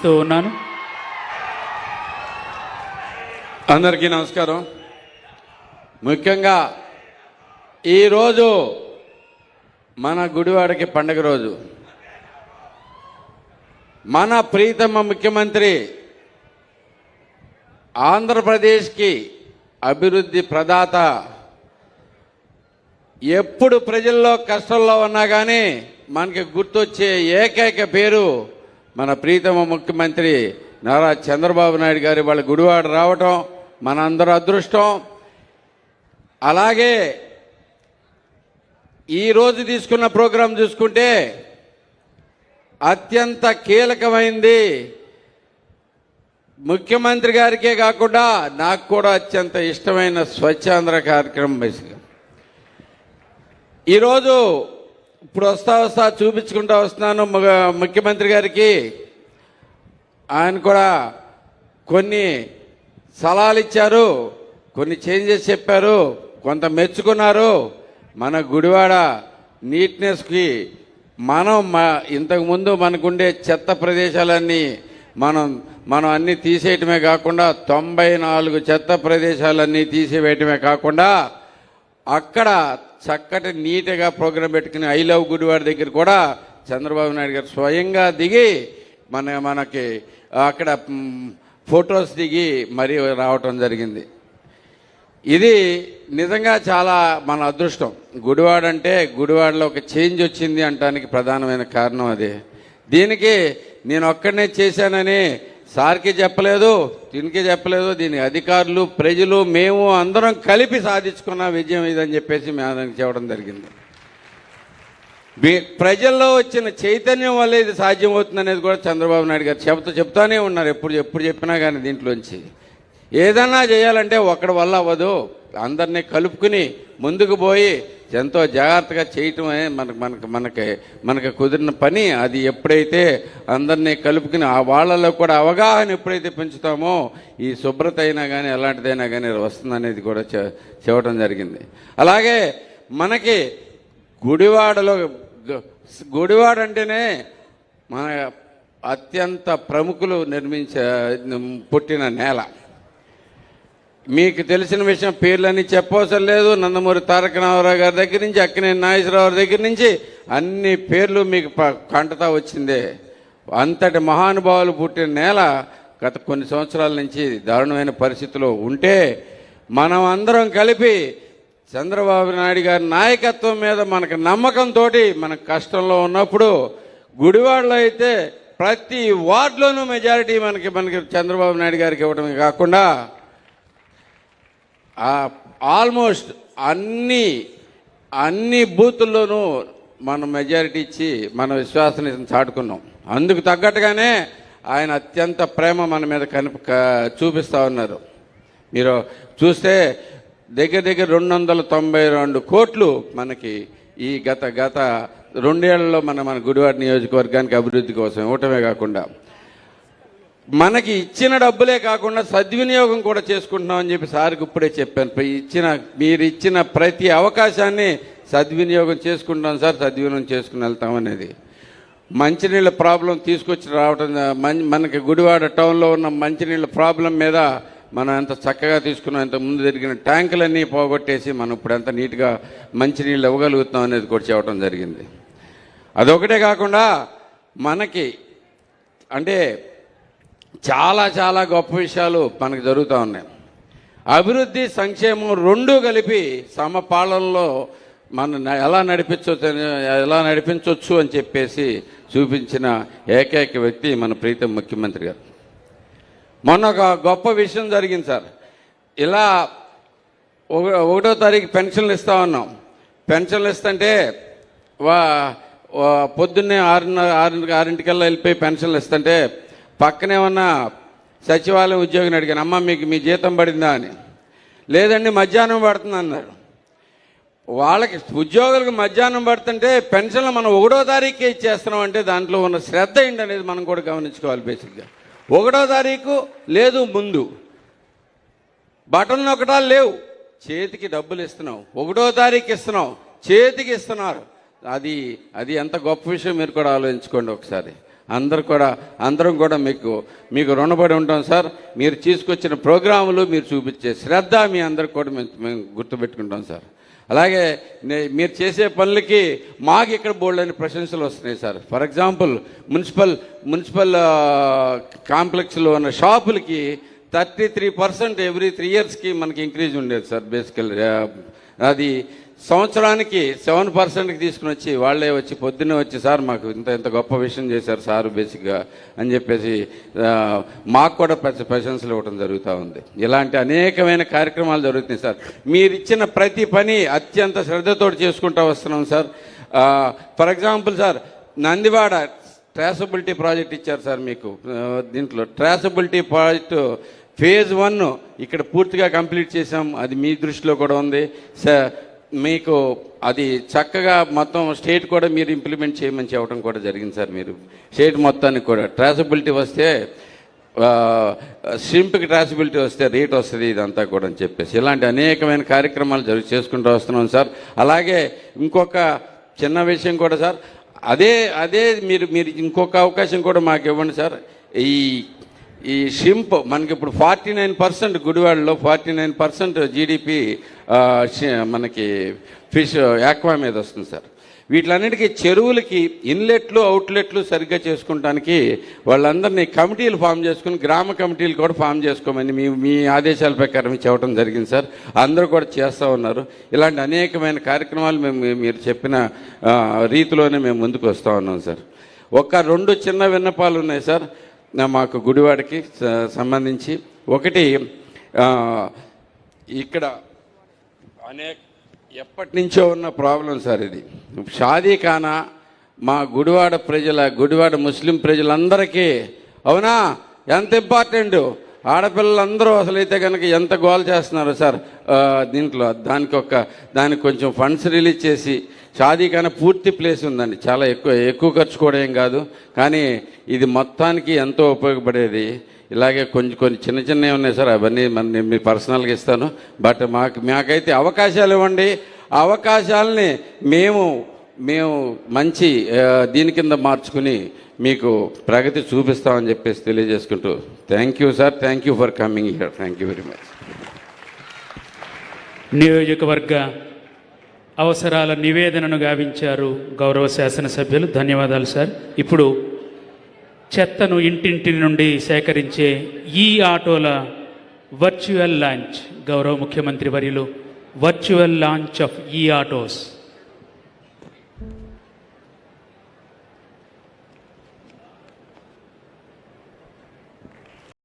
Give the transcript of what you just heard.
తెలియజేస్తూ ఉన్నాను. అందరికీ నమస్కారం. ముఖ్యంగా ఈరోజు మన గుడివాడకి పండుగ రోజు. మన ప్రీతమ ముఖ్యమంత్రి ఆంధ్రప్రదేశ్కి అభివృద్ధి ప్రదాత, ఎప్పుడు ప్రజల్లో కష్టంలో ఉన్నా కానీ మనకి గుర్తొచ్చే ఏకైక పేరు మన ప్రీతమ ముఖ్యమంత్రి నారా చంద్రబాబు నాయుడు గారి వాళ్ళ గుడివాడ రావటం మనందరూ అదృష్టం. అలాగే ఈరోజు తీసుకున్న ప్రోగ్రాం చూసుకుంటే అత్యంత కీలకమైంది. ముఖ్యమంత్రి గారికే కాకుండా నాకు కూడా అత్యంత ఇష్టమైన స్వచ్ఛాంధ్ర కార్యక్రమం. బేసిక్గా ఈరోజు ఇప్పుడు వస్తా చూపించుకుంటూ వస్తున్నాను ముఖ్యమంత్రి గారికి. ఆయన కూడా కొన్ని సలహాలు ఇచ్చారు, కొన్ని చేంజెస్ చెప్పారు, కొంత మెచ్చుకున్నారు. మన గుడివాడ నీట్నెస్కి ఇంతకుముందు మనకుండే చెత్త ప్రదేశాలన్నీ మనం అన్నీ తీసేయటమే కాకుండా 94 చెత్త ప్రదేశాలన్నీ తీసివేయటమే కాకుండా అక్కడ చక్కటి నీట్గా ప్రోగ్రాం పెట్టుకుని ఐ లవ్ గుడివాడ దగ్గర కూడా చంద్రబాబు నాయుడు గారు స్వయంగా దిగి మనకి అక్కడ ఫొటోస్ దిగి మరీ రావటం జరిగింది. ఇది నిజంగా చాలా మన అదృష్టం. గుడివాడ అంటే గుడివాడలో ఒక చేంజ్ వచ్చింది అంటానికి ప్రధానమైన కారణం అదే. దీనికి నేను ఒక్కడనే చేశానని సార్కి చెప్పలేదు, దీనికి చెప్పలేదు. దీని అధికారులు, ప్రజలు, మేము అందరం కలిపి సాధించుకున్న విజయం ఇదని చెప్పేసి మేము చెప్పడం జరిగింది. ప్రజల్లో వచ్చిన చైతన్యం వల్ల ఇది సాధ్యమవుతుంది అనేది కూడా చంద్రబాబు నాయుడు గారు చెప్తానే ఉన్నారు. ఎప్పుడు చెప్పినా కానీ దీంట్లోంచి ఏదన్నా చేయాలంటే ఒక్కడి వల్ల అవ్వదు, అందరినీ కలుపుకుని ముందుకు పోయి ఎంతో జాగ్రత్తగా చేయటమే మనకి కుదిరిన పని. అది ఎప్పుడైతే అందరినీ కలుపుకుని ఆ వాళ్ళలో కూడా అవగాహన ఎప్పుడైతే పెంచుతామో ఈ శుభ్రత అయినా కానీ ఎలాంటిదైనా కానీ వస్తుందనేది కూడా చెప్పడం జరిగింది. అలాగే మనకి గుడివాడ అంటేనే మన అత్యంత ప్రముఖులు పుట్టిన నేల. మీకు తెలిసిన విషయం పేర్లన్నీ చెప్పవసరం లేదు. నందమూరి తారక రామారావు గారి దగ్గర నుంచి అక్కినేని నాగేశ్వరరావు దగ్గర నుంచి అన్ని పేర్లు మీకు కంటతా వచ్చిందే. అంతటి మహానుభావులు పుట్టిన నేల గత కొన్ని సంవత్సరాల నుంచి దారుణమైన పరిస్థితిలో ఉంటే మనం అందరం కలిపి చంద్రబాబు నాయుడు గారి నాయకత్వం మీద మనకు నమ్మకంతో మన కష్టంలో ఉన్నప్పుడు గుడివాడలో అయితే ప్రతి వార్డులోనూ మెజారిటీ మనకి చంద్రబాబు నాయుడు గారికి ఇవ్వడమే కాకుండా ఆల్మోస్ట్ అన్ని బూతుల్లోనూ మనం మెజారిటీ ఇచ్చి మన విశ్వాసాన్ని చాటుకున్నాం. అందుకు తగ్గట్టుగానే ఆయన అత్యంత ప్రేమ మన మీద చూపిస్తూ ఉన్నారు. మీరు చూస్తే దగ్గర 292 కోట్లు మనకి ఈ గత 2 ఏళ్లలో మన గుడివాడ నియోజకవర్గానికి అభివృద్ధి కోసం ఇవ్వటమే కాకుండా మనకి ఇచ్చిన డబ్బులే కాకుండా సద్వినియోగం కూడా చేసుకుంటున్నామని చెప్పి సార్కి ఇప్పుడే చెప్పాను. మీరు ఇచ్చిన ప్రతి అవకాశాన్ని సద్వినియోగం చేసుకుంటాం సార్, సద్వినియోగం చేసుకుని వెళ్తామనేది. మంచినీళ్ళ ప్రాబ్లం తీసుకొచ్చి రావటం, మనకి గుడివాడ టౌన్లో ఉన్న మంచినీళ్ళ ప్రాబ్లం మీద మనం ఎంత చక్కగా తీసుకున్నాం. ఇంత ముందు జరిగిన ట్యాంకులన్నీ పోగొట్టేసి మనం ఇప్పుడు ఎంత నీట్గా మంచినీళ్ళు ఇవ్వగలుగుతాం అనేది కూడా చెప్పడం జరిగింది. అదొకటే కాకుండా మనకి అంటే చాలా గొప్ప విషయాలు మనకు జరుగుతూ ఉన్నాయి. అభివృద్ధి, సంక్షేమం రెండూ కలిపి సమపాలనలో మనం ఎలా నడిపించవచ్చు అని చెప్పేసి చూపించిన ఏకైక వ్యక్తి మన ప్రీతం ముఖ్యమంత్రి గారు. మొన్న ఒక గొప్ప విషయం జరిగింది సార్. ఇలా 1వ తారీఖు పెన్షన్లు ఇస్తా ఉన్నాం. పెన్షన్లు ఇస్తుంటే పొద్దున్నే 6:30 వెళ్ళిపోయి పెన్షన్లు ఇస్తుంటే పక్కనే ఉన్న సచివాలయం ఉద్యోగిని అడిగాను, అమ్మ మీకు మీ జీతం పడిందా అని. లేదండి మధ్యాహ్నం పడుతుంది అన్నారు. వాళ్ళకి ఉద్యోగులకు మధ్యాహ్నం పడుతుంటే పెన్షన్లు మనం 1వ తారీఖుకే ఇచ్చేస్తున్నాం అంటే దాంట్లో ఉన్న శ్రద్ధ ఏంటి అనేది మనం కూడా గమనించుకోవాలి. బేసిక్గా 1వ తారీఖు లేదు, ముందు బటన్ నొక్కటాలు లేవు, చేతికి డబ్బులు ఇస్తున్నాం. 1వ తారీఖు ఇస్తున్నాం, చేతికి ఇస్తున్నారు. అది ఎంత గొప్ప విషయం మీరు కూడా ఆలోచించుకోండి ఒకసారి. అందరం కూడా మీకు రుణపడి ఉంటాం సార్. మీరు తీసుకొచ్చిన ప్రోగ్రాములు, మీరు చూపించే శ్రద్ధ మీ అందరికి కూడా మేము గుర్తుపెట్టుకుంటాం సార్. అలాగే మీరు చేసే పనులకి మాకు ఇక్కడ బోల్డని ప్రశంసలు వస్తున్నాయి సార్. ఫర్ ఎగ్జాంపుల్ మున్సిపల్ కాంప్లెక్స్లో ఉన్న షాపులకి 33% ఎవ్రీ 3 yearsకి మనకి ఇంక్రీజ్ ఉండేది సార్. బేసికల్ అది సంవత్సరానికి 7%కి తీసుకుని వచ్చి వాళ్ళే వచ్చి పొద్దున్నే వచ్చి సార్ మాకు ఇంత గొప్ప విషయం చేశారు సార్ బేసిక్గా అని చెప్పేసి మాకు కూడా ప్రశంసలు ఇవ్వడం జరుగుతూ ఉంది. ఇలాంటి అనేకమైన కార్యక్రమాలు జరుగుతున్నాయి సార్. మీరు ఇచ్చిన ప్రతి పని అత్యంత శ్రద్ధతో చేసుకుంటూ వస్తున్నాం sir. For example sir, Nandivada traceability project ఇచ్చారు సార్ మీకు. దీంట్లో ట్రాసబిలిటీ ప్రాజెక్టు phase 1 ఇక్కడ పూర్తిగా కంప్లీట్ చేసాం. అది మీ దృష్టిలో కూడా ఉంది సార్. మీకు అది చక్కగా మొత్తం స్టేట్ కూడా మీరు ఇంప్లిమెంట్ చేయమని చెప్పడం కూడా జరిగింది సార్. మీరు స్టేట్ మొత్తానికి కూడా ట్రాసబిలిటీ వస్తే, షింప్కి ట్రాసబిలిటీ వస్తే రేట్ వస్తుంది, ఇదంతా కూడా అని చెప్పేసి ఇలాంటి అనేకమైన కార్యక్రమాలు చేసుకుంటూ వస్తున్నాం సార్. అలాగే ఇంకొక చిన్న విషయం కూడా సార్, అదే మీరు ఇంకొక అవకాశం కూడా మాకు ఇవ్వండి సార్. ఈ షింప్ మనకి ఇప్పుడు 49% గుడివాడలో 49% జీడిపి మనకి ఫిష్ యాక్వా మీద వస్తుంది సార్. వీటిలన్నిటికీ చెరువులకి ఇన్లెట్లు అవుట్లెట్లు సరిగ్గా చేసుకుంటానికి వాళ్ళందరినీ కమిటీలు ఫామ్ చేసుకుని, గ్రామ కమిటీలు కూడా ఫామ్ చేసుకోమని మీ ఆదేశాల ప్రకారం చెప్పడం జరిగింది సార్. అందరూ కూడా చేస్తూ ఉన్నారు. ఇలాంటి అనేకమైన కార్యక్రమాలు మీరు చెప్పిన రీతిలోనే మేము ముందుకు వస్తూ ఉన్నాం సార్. 2 చిన్న విన్నపాలు ఉన్నాయి సార్ మాకు గుడివాడకి సంబంధించి. ఒకటి, ఇక్కడ ఎప్పటి నుంచో ఉన్న ప్రాబ్లం సార్ ఇది. షాదీఖానా మా గుడివాడ ముస్లిం ప్రజలందరికీ అవునా ఎంత ఇంపార్టెంట్. ఆడపిల్లలందరూ అసలైతే కనుక ఎంత గోల్ చేస్తున్నారు సార్ దీంట్లో. దానికి కొంచెం ఫండ్స్ రిలీజ్ చేసి షాదీఖానా పూర్తి ప్లేస్ ఉందండి, చాలా ఎక్కువ ఖర్చు కూడా ఏం కాదు, కానీ ఇది మొత్తానికి ఎంతో ఉపయోగపడేది. ఇలాగే కొన్ని చిన్నవి ఉన్నాయి సార్, అవన్నీ మీ పర్సనల్గా ఇస్తాను. బట్ మాకైతే అవకాశాలు ఇవ్వండి. ఆ అవకాశాలని మేము మంచి దీని కింద మార్చుకుని మీకు ప్రగతి చూపిస్తామని చెప్పేసి తెలియజేసుకుంటూ thank you sir. Thank you for coming here. Thank you very much. నియోజకవర్గ అవసరాల నివేదనను గావించారు గౌరవ శాసనసభ్యులు. ధన్యవాదాలు సార్. ఇప్పుడు చెత్తను ఇంటింటి నుండి సేకరించే ఈ ఆటోల వర్చువల్ లాంచ్, గౌరవ ముఖ్యమంత్రి వర్యులు వర్చువల్ లాంచ్ ఆఫ్ ఈ ఆటోస్